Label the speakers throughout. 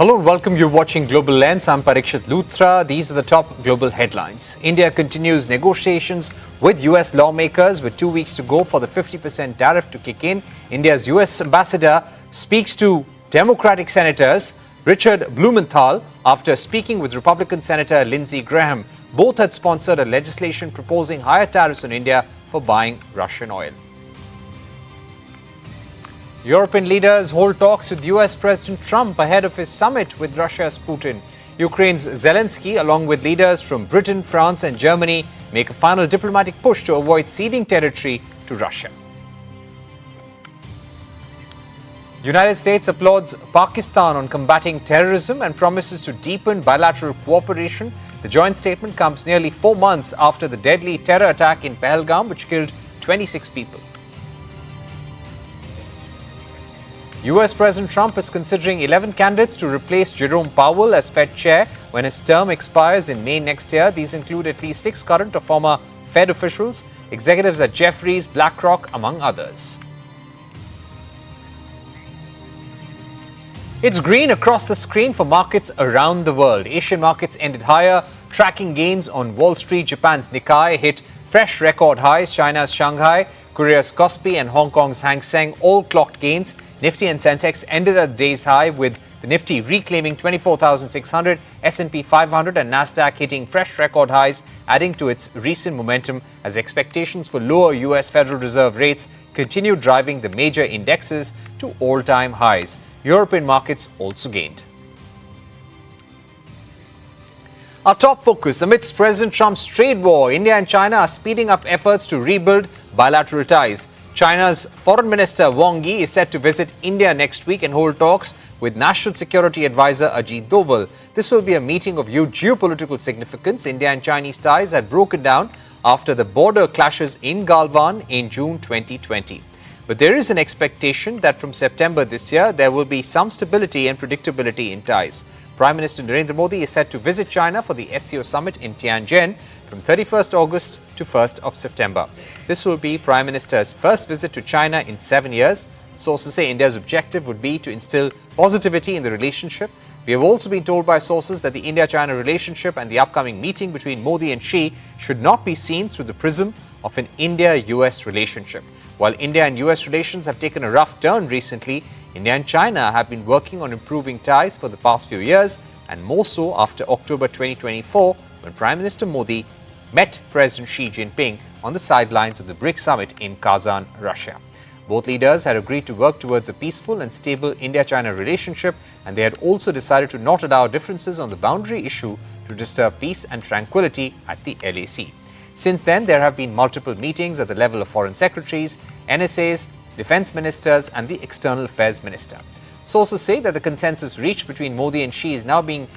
Speaker 1: Hello and welcome. You're watching Global Lens. I'm Parikshit Luthra. These are the top global headlines. India continues negotiations with US lawmakers with 2 weeks to go for the 50% tariff to kick in. India's US ambassador speaks to Democratic senators Richard Blumenthal after speaking with Republican Senator Lindsey Graham. Both had sponsored a legislation proposing higher tariffs on India for buying Russian oil. European leaders hold talks with US President Trump ahead of his summit with Russia's Putin. Ukraine's Zelensky, along with leaders from Britain, France and Germany, make a final diplomatic push to avoid ceding territory to Russia. The United States applauds Pakistan on combating terrorism and promises to deepen bilateral cooperation. The joint statement comes nearly 4 months after the deadly terror attack in Pahalgam, which killed 26 people. US President Trump is considering 11 candidates to replace Jerome Powell as Fed chair when his term expires in May next year. These include at least 6 current or former Fed officials, executives at Jefferies, BlackRock, among others. It's green across the screen for markets around the world. Asian markets ended higher, tracking gains on Wall Street. Japan's Nikkei hit fresh record highs. China's Shanghai, Korea's Kospi and Hong Kong's Hang Seng all clocked gains. Nifty and Sensex ended at the day's high, with the Nifty reclaiming 24,600, S&P 500 and Nasdaq hitting fresh record highs, adding to its recent momentum as expectations for lower US Federal Reserve rates continue driving the major indexes to all-time highs. European markets also gained. Our top focus: amidst President Trump's trade war, India and China are speeding up efforts to rebuild bilateral ties. China's Foreign Minister Wang Yi is set to visit India next week and hold talks with National Security Advisor Ajit Doval. This will be a meeting of huge geopolitical significance. India and Chinese ties had broken down after the border clashes in Galwan in June 2020. But there is an expectation that from September this year, there will be some stability and predictability in ties. Prime Minister Narendra Modi is set to visit China for the SCO summit in Tianjin from 31st August to 1st of September. This will be Prime Minister's first visit to China in 7 years. Sources say India's objective would be to instill positivity in the relationship. We have also been told by sources that the India-China relationship and the upcoming meeting between Modi and Xi should not be seen through the prism of an India-US relationship. While India and US relations have taken a rough turn recently, India and China have been working on improving ties for the past few years, and more so after October 2024, when Prime Minister Modi met President Xi Jinping on the sidelines of the BRICS summit in Kazan, Russia. Both leaders had agreed to work towards a peaceful and stable India-China relationship, and they had also decided to not allow differences on the boundary issue to disturb peace and tranquility at the LAC. Since then, there have been multiple meetings at the level of foreign secretaries, NSAs, defense ministers and the external affairs minister. Sources say that the consensus reached between Modi and Xi is now being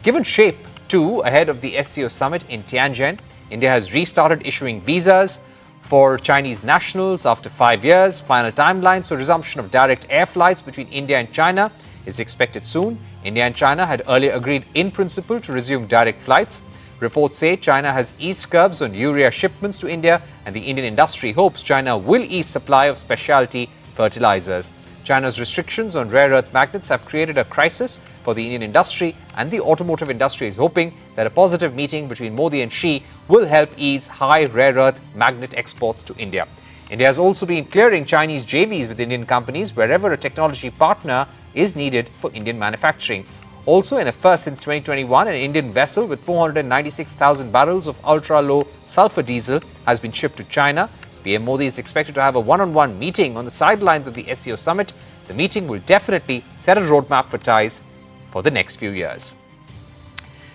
Speaker 1: given shape to ahead of the SCO summit in Tianjin. India has restarted issuing visas for Chinese nationals after 5 years. Final timelines for resumption of direct air flights between India and China is expected soon. India and China had earlier agreed in principle to resume direct flights. Reports say China has eased curbs on urea shipments to India, and the Indian industry hopes China will ease supply of specialty fertilizers. China's restrictions on rare earth magnets have created a crisis for the Indian industry, and the automotive industry is hoping that a positive meeting between Modi and Xi will help ease high rare earth magnet exports to India. India has also been clearing Chinese JVs with Indian companies wherever a technology partner is needed for Indian manufacturing. Also, in a first since 2021, an Indian vessel with 496,000 barrels of ultra-low sulfur diesel has been shipped to China. PM Modi is expected to have a one-on-one meeting on the sidelines of the SCO summit. The meeting will definitely set a roadmap for ties for the next few years.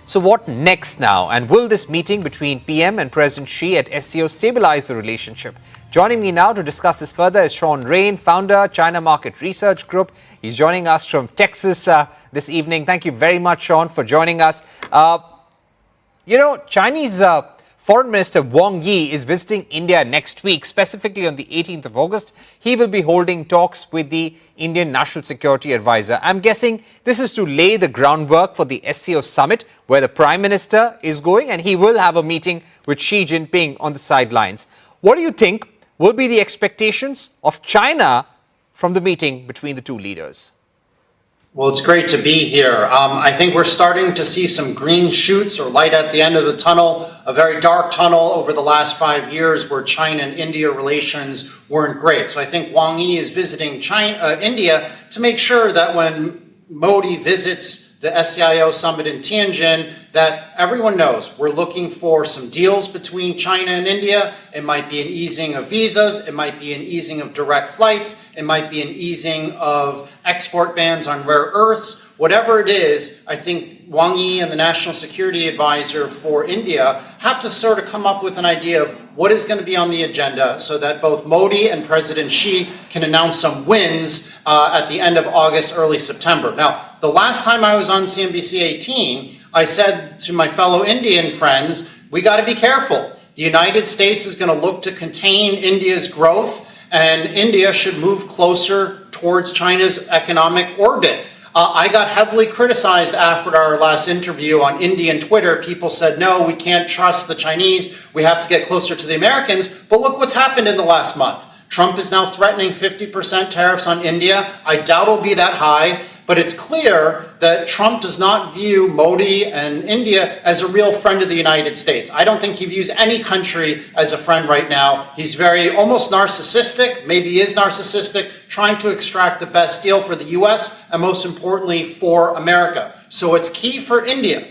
Speaker 1: So what next now? And will this meeting between PM and President Xi at SCO stabilize the relationship? Joining me now to discuss this further is Shaun Rein, founder, China Market Research Group. He's joining us from Texas this evening. Thank you very much, Shaun, for joining us. Chinese Foreign Minister Wang Yi is visiting India next week, specifically on the 18th of August. He will be holding talks with the Indian National Security Advisor. I'm guessing this is to lay the groundwork for the SCO summit, where the Prime Minister is going, and he will have a meeting with Xi Jinping on the sidelines. What do you think will be the expectations of China from the meeting between the two leaders?
Speaker 2: Well, it's great to be here. I think we're starting to see some green shoots or light at the end of the tunnel, a very dark tunnel over the last 5 years where China and India relations weren't great. So I think Wang Yi is visiting India to make sure that when Modi visits the SCIO summit in Tianjin, that everyone knows we're looking for some deals between China and India. It might be an easing of visas, it might be an easing of direct flights, it might be an easing of export bans on rare earths. Whatever it is, I think Wang Yi and the National Security Advisor for India have to sort of come up with an idea of what is going to be on the agenda so that both Modi and President Xi can announce some wins at the end of August, early September. Now, the last time I was on CNBC-18, I said to my fellow Indian friends, we got to be careful. The United States is going to look to contain India's growth, and India should move closer towards China's economic orbit. I got heavily criticized after our last interview on Indian Twitter. People said, no, we can't trust the Chinese. We have to get closer to the Americans. But look what's happened in the last month. Trump is now threatening 50% tariffs on India. I doubt it'll be that high. But it's clear that Trump does not view Modi and India as a real friend of the United States. I don't think he views any country as a friend right now. He's very almost narcissistic, maybe he is narcissistic, trying to extract the best deal for the US and most importantly for America. So it's key for India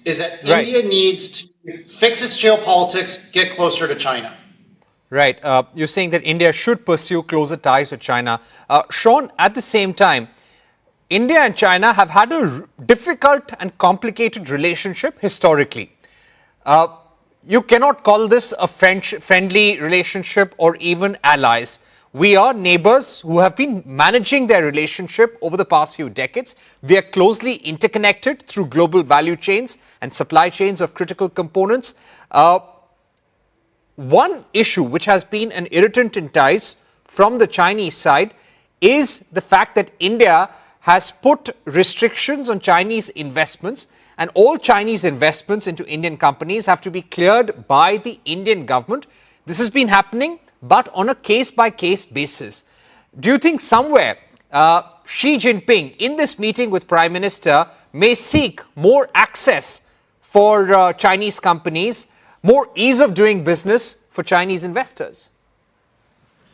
Speaker 2: is that India needs to fix its geopolitics, get closer to China.
Speaker 1: Right. You're saying that India should pursue closer ties with China. Shaun, at the same time, India and China have had a difficult and complicated relationship historically. You cannot call this a friendly relationship or even allies. We are neighbors who have been managing their relationship over the past few decades. We are closely interconnected through global value chains and supply chains of critical components. One issue which has been an irritant in ties from the Chinese side is the fact that India has put restrictions on Chinese investments, and all Chinese investments into Indian companies have to be cleared by the Indian government. This has been happening, but on a case-by-case basis. Do you think somewhere Xi Jinping, in this meeting with Prime Minister, may seek more access for Chinese companies, more ease of doing business for Chinese investors?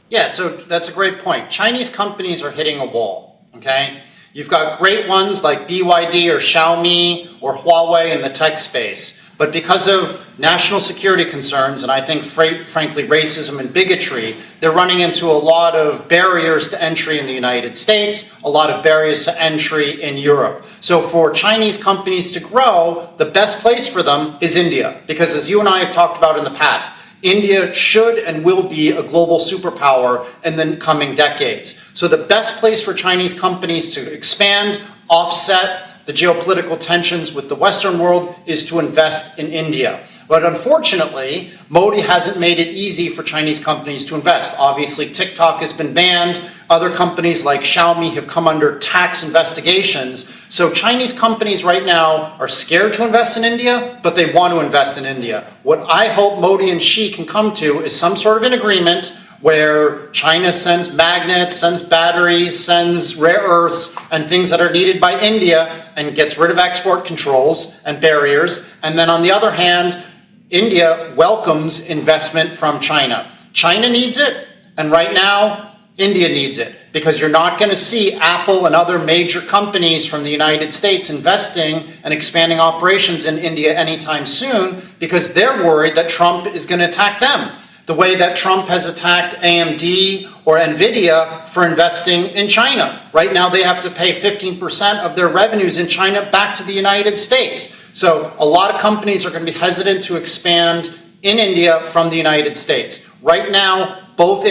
Speaker 2: Yeah, so that's a great point. Chinese companies are hitting a wall, okay? You've got great ones like BYD or Xiaomi or Huawei in the tech space. But because of national security concerns, and I think frankly racism and bigotry, they're running into a lot of barriers to entry in the United States, a lot of barriers to entry in Europe. So for Chinese companies to grow, the best place for them is India. Because as you and I have talked about in the past, India should and will be a global superpower in the coming decades. So the best place for Chinese companies to expand, offset the geopolitical tensions with the Western world is to invest in India. But unfortunately, Modi hasn't made it easy for Chinese companies to invest. Obviously, TikTok has been banned. Other companies like Xiaomi have come under tax investigations. So Chinese companies right now are scared to invest in India, but they want to invest in India. What I hope Modi and Xi can come to is some sort of an agreement where China sends magnets, sends batteries, sends rare earths and things that are needed by India and gets rid of export controls and barriers. And then on the other hand, India welcomes investment from China. China needs it, and right now, India needs it, because you're not going to see Apple and other major companies from the United States investing and expanding operations in India anytime soon, because they're worried that Trump is going to attack them, the way that Trump has attacked AMD or Nvidia for investing in China. Right now, they have to pay 15% of their revenues in China back to the United States. So a lot of companies are going to be hesitant to expand in India from the United States. Right now, both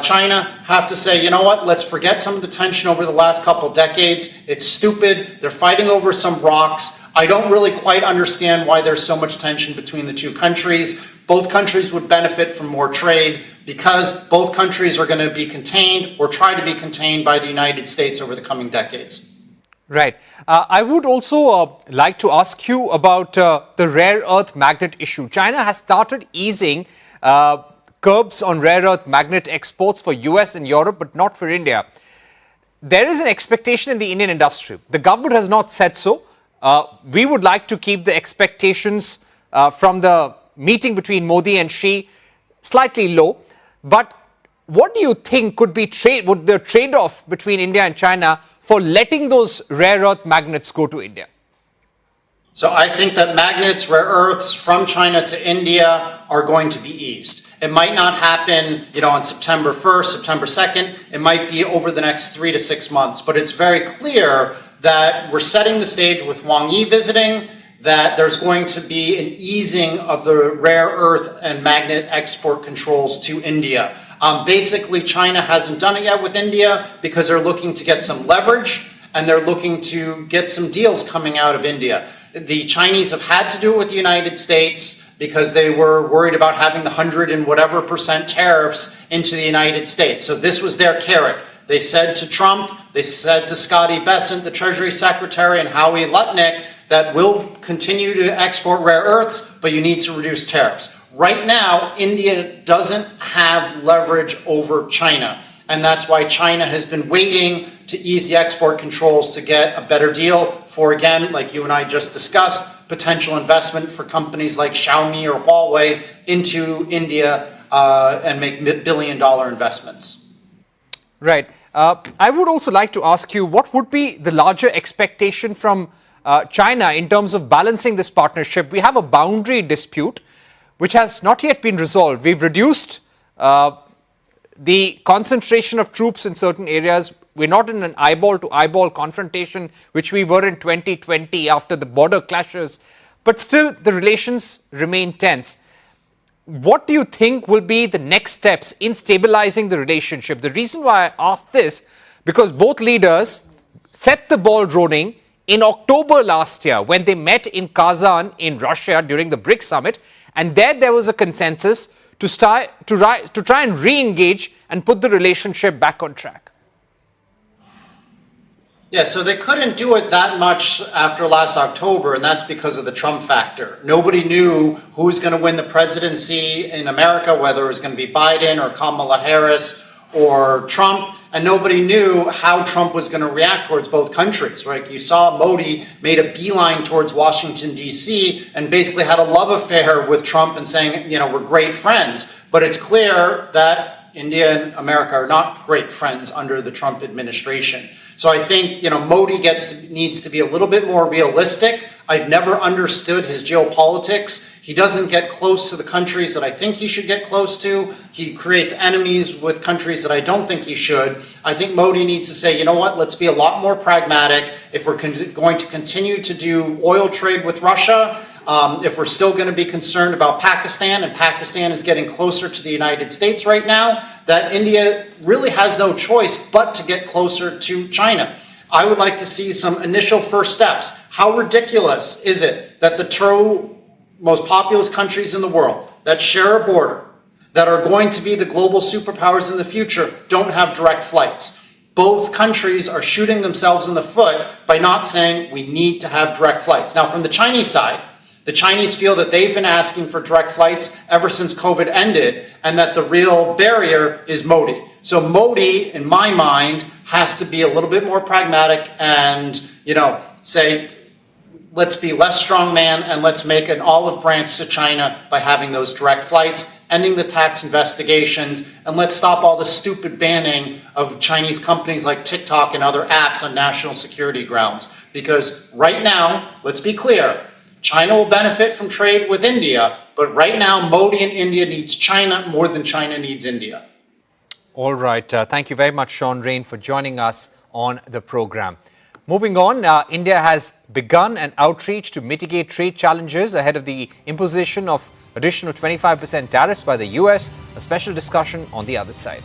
Speaker 2: China have to say, you know what, let's forget some of the tension over the last couple decades. It's stupid. They're fighting over some rocks. I don't really quite understand why there's so much tension between the two countries. Both countries would benefit from more trade because both countries are going to be contained or try to be contained by the United States over the coming decades.
Speaker 1: Right. I would also like to ask you about the rare earth magnet issue. China has started easing curbs on rare earth magnet exports for US and Europe, but not for India. there is an expectation in the Indian industry. The government has not said so. We would like to keep the expectations from the meeting between Modi and Xi slightly low. But what do you think could be the trade-off between India and China for letting those rare earth magnets go to India?
Speaker 2: So I think that magnets, rare earths from China to India are going to be eased. It might not happen, on September 1st, September 2nd. It might be over the next 3 to 6 months. But it's very clear that we're setting the stage with Wang Yi visiting, that there's going to be an easing of the rare earth and magnet export controls to India. Basically, China hasn't done it yet with India because they're looking to get some leverage and they're looking to get some deals coming out of India. The Chinese have had to do it with the United States because they were worried about having the 100 and whatever % tariffs into the United States. So this was their carrot. They said to Trump, they said to Scotty Bessent, the Treasury Secretary, and Howie Lutnick, that we'll continue to export rare earths, but you need to reduce tariffs. Right now, India doesn't have leverage over China. And that's why China has been waiting to ease the export controls to get a better deal for, again, like you and I just discussed, potential investment for companies like Xiaomi or Huawei into India and make billion-dollar investments.
Speaker 1: Right. I would also like to ask you, what would be the larger expectation from China in terms of balancing this partnership? We have a boundary dispute which has not yet been resolved. We've reduced the concentration of troops in certain areas. We're not in an eyeball-to-eyeball confrontation, which we were in 2020 after the border clashes. But still, the relations remain tense. What do you think will be the next steps in stabilizing the relationship? The reason why I asked this, because both leaders set the ball rolling in October last year when they met in Kazan in Russia during the BRICS summit. And there was a consensus to try and re-engage and put the relationship back on track.
Speaker 2: Yeah, so they couldn't do it that much after last October, and that's because of the Trump factor. Nobody knew who was going to win the presidency in America, whether it was going to be Biden or Kamala Harris or Trump, and nobody knew how Trump was going to react towards both countries, right? You saw Modi made a beeline towards Washington, D.C., and basically had a love affair with Trump and saying, we're great friends. But it's clear that India and America are not great friends under the Trump administration. So I think, Modi needs to be a little bit more realistic. I've never understood his geopolitics. He doesn't get close to the countries that I think he should get close to. He creates enemies with countries that I don't think he should. I think Modi needs to say, let's be a lot more pragmatic. If we're going to continue to do oil trade with Russia, if we're still going to be concerned about Pakistan, and Pakistan is getting closer to the United States right now, that India really has no choice but to get closer to China. I would like to see some initial first steps. How ridiculous is it that the two most populous countries in the world that share a border, that are going to be the global superpowers in the future, don't have direct flights? Both countries are shooting themselves in the foot by not saying we need to have direct flights. Now, from the Chinese side, the Chinese feel that they've been asking for direct flights ever since COVID ended, and that the real barrier is Modi. So Modi, in my mind, has to be a little bit more pragmatic and, say, let's be less strongman and let's make an olive branch to China by having those direct flights, ending the tax investigations, and let's stop all the stupid banning of Chinese companies like TikTok and other apps on national security grounds. Because right now, let's be clear, China will benefit from trade with India, but right now, Modi and India needs China more than China needs India.
Speaker 1: All right. Thank you very much, Shaun Rein, for joining us on the program. Moving on, India has begun an outreach to mitigate trade challenges ahead of the imposition of additional 25% tariffs by the US. A special discussion on the other side.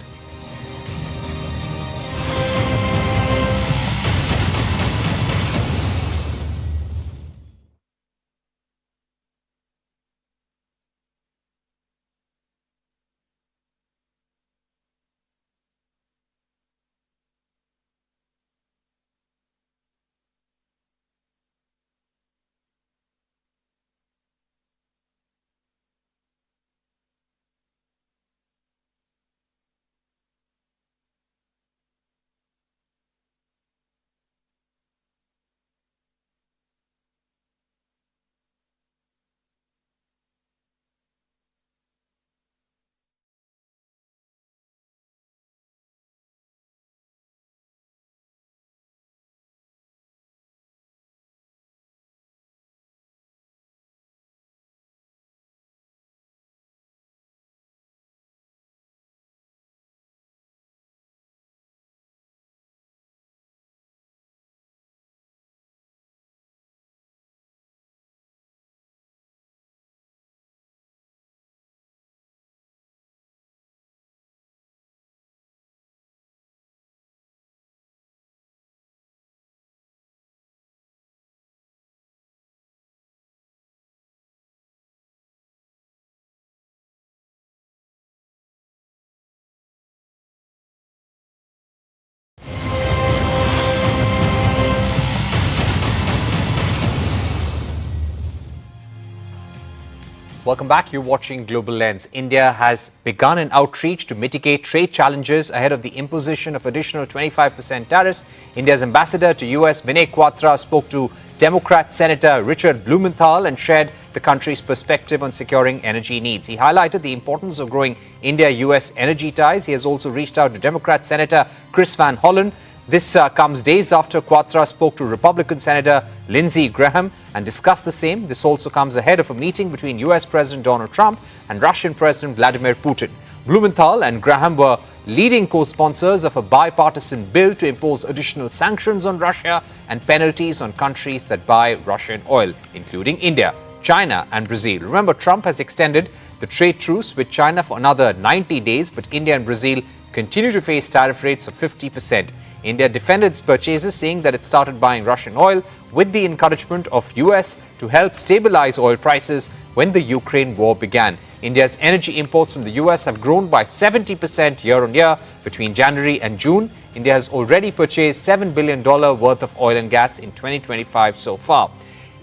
Speaker 1: Welcome back. You're watching Global Lens. India has begun an outreach to mitigate trade challenges ahead of the imposition of additional 25% tariffs. India's ambassador to US, Vinay Kwatra, spoke to Democrat Senator Richard Blumenthal and shared the country's perspective on securing energy needs. He highlighted the importance of growing India-US energy ties. He has also reached out to Democrat Senator Chris Van Hollen. This comes days after Kwatra spoke to Republican Senator Lindsey Graham and discussed the same. This also comes ahead of a meeting between US President Donald Trump and Russian President Vladimir Putin. Blumenthal and Graham were leading co-sponsors of a bipartisan bill to impose additional sanctions on Russia and penalties on countries that buy Russian oil, including India, China and Brazil. Remember, Trump has extended the trade truce with China for another 90 days, but India and Brazil continue to face tariff rates of 50%. India defended its purchases, saying that it started buying Russian oil with the encouragement of US to help stabilize oil prices when the Ukraine war began. India's energy imports from the US have grown by 70% year on year between January and June. India has already purchased $7 billion worth of oil and gas in 2025 so far.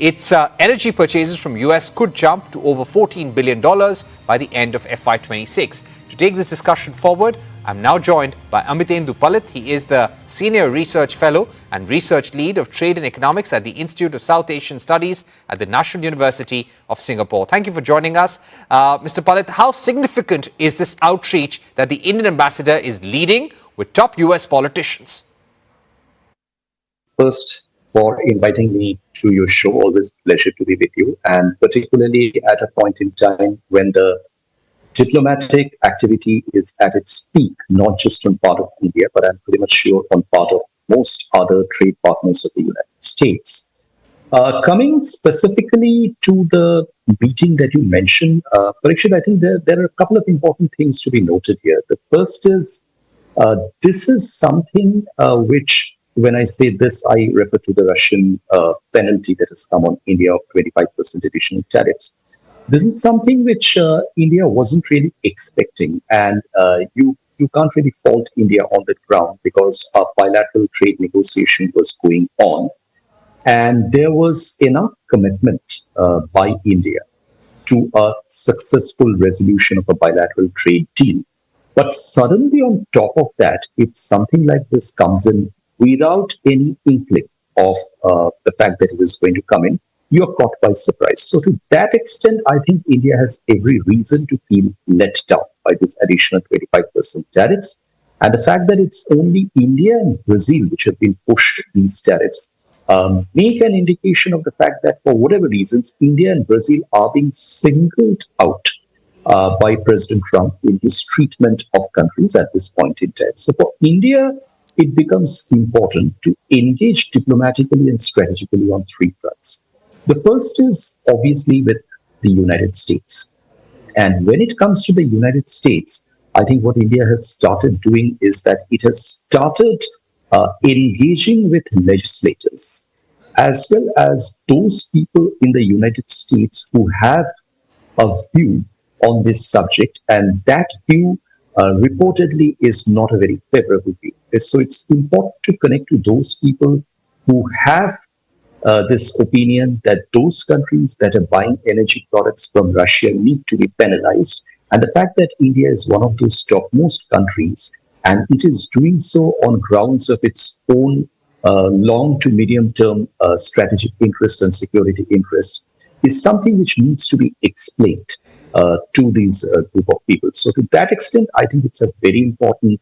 Speaker 1: Its energy purchases from US could jump to over $14 billion by the end of FY26. To take this discussion forward, I'm now joined by Amitendu Palit. He is the Senior Research Fellow and Research Lead of Trade and Economics at the Institute of South Asian Studies at the National University of Singapore. Thank you for joining us. Mr. Palit, how significant is this outreach that the Indian ambassador is leading with top US politicians?
Speaker 3: First, for inviting me to your show. Always a pleasure to be with you, and particularly at a point in time when the diplomatic activity is at its peak, not just on part of India, but I'm pretty much sure on part of most other trade partners of the United States. Coming specifically to the meeting that you mentioned, Parikshit, I think there are a couple of important things to be noted here. The first is this is something which, when I say this, I refer to the Russian penalty that has come on India of 25% additional tariffs. This is something which India wasn't really expecting, and you can't really fault India on that ground because a bilateral trade negotiation was going on, and there was enough commitment by India to a successful resolution of a bilateral trade deal. But suddenly on top of that, if something like this comes in without any inkling of the fact that it is going to come in, you are caught by surprise. So to that extent, I think India has every reason to feel let down by this additional 25% tariffs. And the fact that it's only India and Brazil which have been pushed these tariffs make an indication of the fact that for whatever reasons, India and Brazil are being singled out by President Trump in his treatment of countries at this point in time. So for India, it becomes important to engage diplomatically and strategically on three fronts. The first is obviously with the United States. And when it comes to the United States, I think what India has started doing is that it has started engaging with legislators, as well as those people in the United States who have a view on this subject. And that view reportedly is not a very favorable view. So it's important to connect to those people who have this opinion that those countries that are buying energy products from Russia need to be penalized. And the fact that India is one of those topmost countries, and it is doing so on grounds of its own long to medium term strategic interests and security interests, is something which needs to be explained to these group of people. So to that extent, I think it's a very important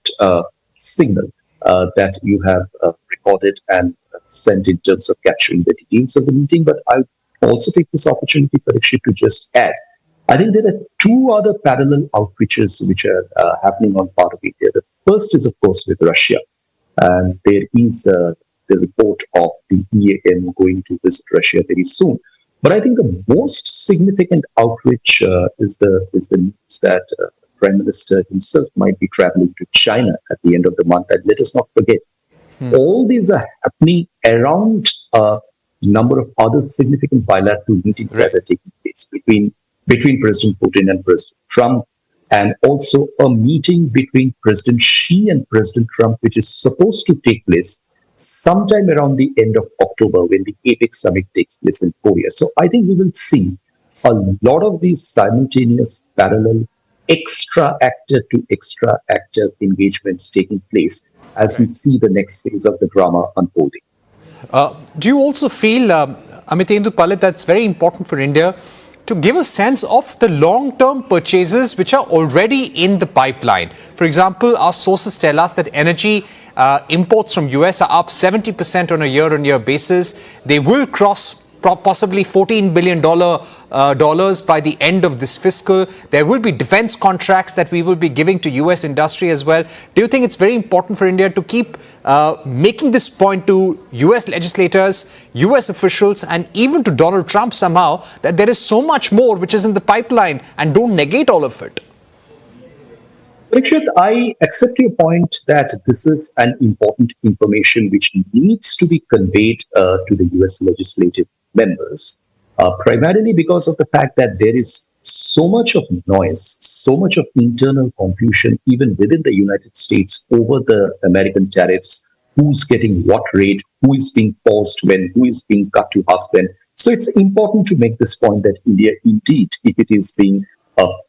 Speaker 3: signal that you have recorded and sent in terms of capturing the details of the meeting. But I'll also take this opportunity, Parikshit, to just add, I think there are two other parallel outreaches which are happening on part of India. The first is, of course, with Russia. And there is the report of the EAM going to visit Russia very soon. But I think the most significant outreach is the news that Prime Minister himself might be traveling to China at the end of the month. And let us not forget, all these are happening around a number of other significant bilateral meetings that are taking place between President Putin and President Trump, and also a meeting between President Xi and President Trump, which is supposed to take place sometime around the end of October when the APEC summit takes place in Korea. So I think we will see a lot of these simultaneous parallel extra actor to extra actor engagements taking place as we see the next phase of the drama unfolding.
Speaker 1: Do you also feel, Amitendu, Palit, that's very important for India to give a sense of the long-term purchases which are already in the pipeline? For example, our sources tell us that energy imports from US are up 70% on a year-on-year basis. They will cross possibly $14 billion dollars by the end of this fiscal. There will be defense contracts that we will be giving to US industry as well. Do you think it's very important for India to keep making this point to US legislators, US officials, and even to Donald Trump somehow that there is so much more which is in the pipeline and don't negate all of it?
Speaker 3: Parikshit, I accept your point that this is an important information which needs to be conveyed to the US legislative members, primarily because of the fact that there is so much of noise, so much of internal confusion, even within the United States over the American tariffs, who's getting what rate, who is being paused when, who is being cut to half when. So it's important to make this point that India, indeed, if it is being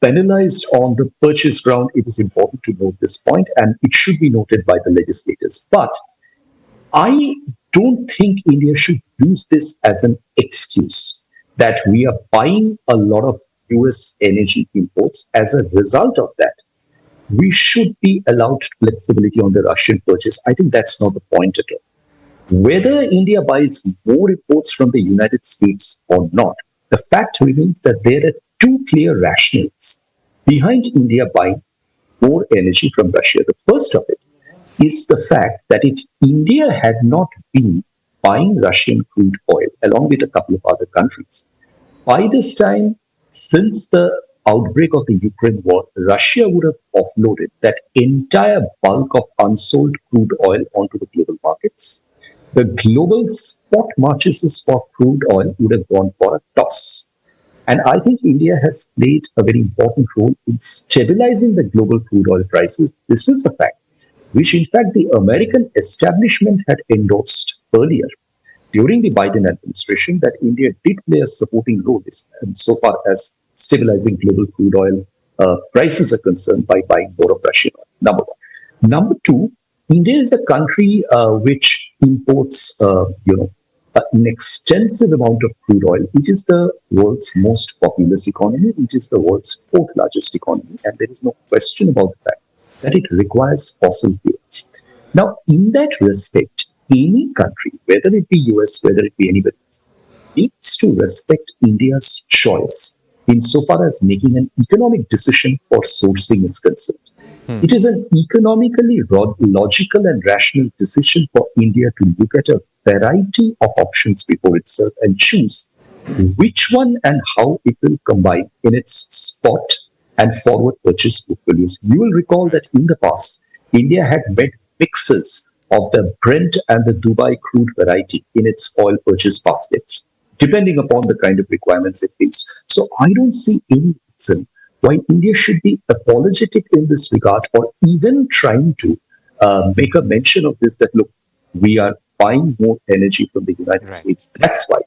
Speaker 3: penalized on the purchase ground, it is important to note this point, and it should be noted by the legislators. But I don't think India should use this as an excuse that we are buying a lot of US energy imports. As a result of that, we should be allowed flexibility on the Russian purchase. I think that's not the point at all. Whether India buys more imports from the United States or not, the fact remains that there are two clear rationales behind India buying more energy from Russia. The first of it is the fact that if India had not been buying Russian crude oil along with a couple of other countries, by this time, since the outbreak of the Ukraine war, Russia would have offloaded that entire bulk of unsold crude oil onto the global markets. The global spot purchases for crude oil would have gone for a toss. And I think India has played a very important role in stabilizing the global crude oil prices. This is a fact which, in fact, the American establishment had endorsed earlier during the Biden administration, that India did play a supporting role in so far as stabilizing global crude oil prices are concerned by buying more of Russian oil. Number one. Number two, India is a country which imports, an extensive amount of crude oil. It is the world's most populous economy. It is the world's fourth largest economy. And there is no question about the fact that it requires fossil fuels. Now, in that respect, any country, whether it be US, whether it be anybody else, needs to respect India's choice insofar as making an economic decision for sourcing is concerned. It is an economically logical and rational decision for India to look at a variety of options before itself and choose which one and how it will combine in its spot and forward purchase portfolios. You will recall that in the past, India had made mixes of the Brent and the Dubai crude variety in its oil purchase baskets, depending upon the kind of requirements it faced. So I don't see any reason why India should be apologetic in this regard, or even trying to make a mention of this, that look, we are buying more energy from the United States. That's why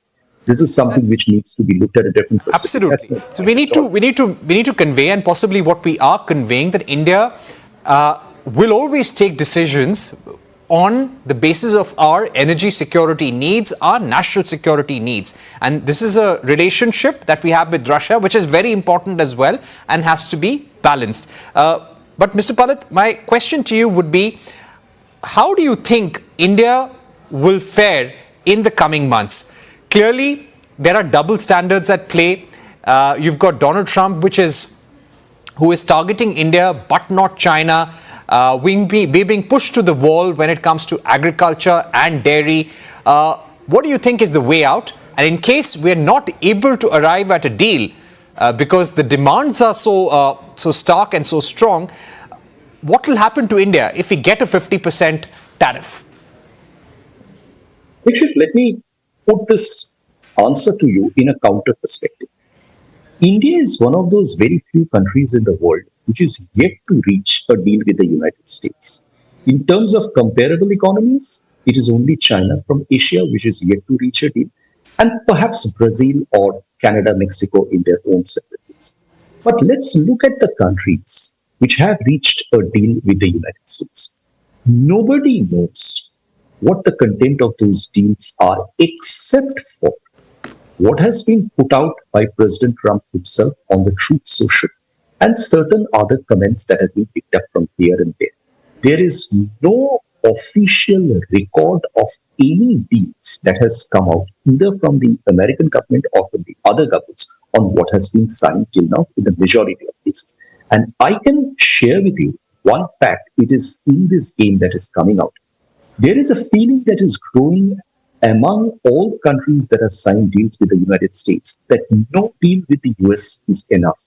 Speaker 3: this is something which needs to be looked at a different perspective.
Speaker 1: Absolutely. So we need to convey, and possibly what we are conveying, that India will always take decisions on the basis of our energy security needs, our national security needs. And this is a relationship that we have with Russia, which is very important as well and has to be balanced. But Mr. Palit, my question to you would be, how do you think India will fare in the coming months? Clearly, there are double standards at play. You've got Donald Trump, who is targeting India but not China. We're being pushed to the wall when it comes to agriculture and dairy. What do you think is the way out? And in case we're not able to arrive at a deal because the demands are so stark and so strong, what will happen to India if we get a 50% tariff?
Speaker 3: Parikshit, let me put this answer to you in a counter perspective. India is one of those very few countries in the world which is yet to reach a deal with the United States. In terms of comparable economies, it is only China from Asia which is yet to reach a deal, and perhaps Brazil or Canada, Mexico in their own separate. But let's look at the countries which have reached a deal with the United States. Nobody knows what the content of those deals are except for what has been put out by President Trump himself on the Truth Social and certain other comments that have been picked up from here and there. There is no official record of any deals that has come out either from the American government or from the other governments on what has been signed till now in the majority of cases. And I can share with you one fact. It is in this game that is coming out. There is a feeling that is growing among all countries that have signed deals with the United States that no deal with the US is enough.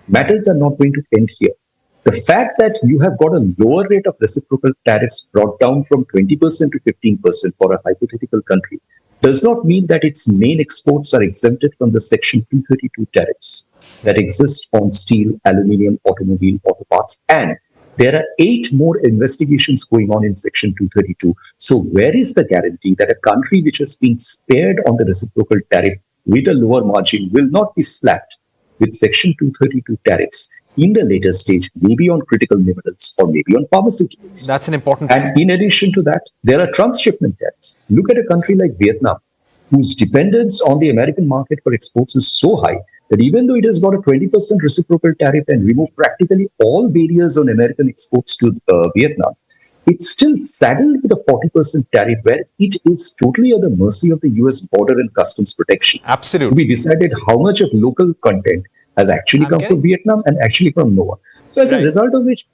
Speaker 3: Matters are not going to end here. The fact that you have got a lower rate of reciprocal tariffs brought down from 20% to 15% for a hypothetical country does not mean that its main exports are exempted from the Section 232 tariffs that exist on steel, aluminium, automobile, auto parts, and there are 8 more investigations going on in Section 232. So where is the guarantee that a country which has been spared on the reciprocal tariff with a lower margin will not be slapped with Section 232 tariffs in the later stage, maybe on critical minerals or maybe on pharmaceuticals?
Speaker 1: That's an important
Speaker 3: And in addition to that, there are transshipment tariffs. Look at a country like Vietnam, whose dependence on the American market for exports is so high that even though it has got a 20% reciprocal tariff and removed practically all barriers on American exports to Vietnam, it's still saddled with a 40% tariff where it is totally at the mercy of the US border and customs protection.
Speaker 1: Absolutely.
Speaker 3: We decided how much of local content has actually come from Vietnam and actually from nowhere. So as a result of which...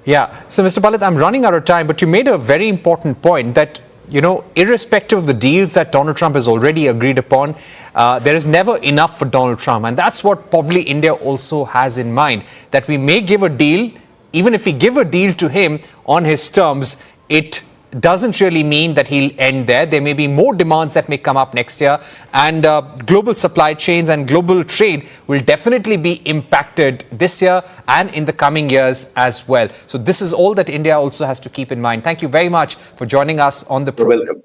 Speaker 1: Yeah. So Mr. Palit, I'm running out of time, but you made a very important point that, you know, irrespective of the deals that Donald Trump has already agreed upon, there is never enough for Donald Trump. And that's what probably India also has in mind, that we may give a deal. Even if we give a deal to him on his terms, it doesn't really mean that he'll end there. There may be more demands that may come up next year, and global supply chains and global trade will definitely be impacted this year and in the coming years as well. So this is all that India also has to keep in mind. Thank you very much for joining us on the program.
Speaker 3: You're welcome.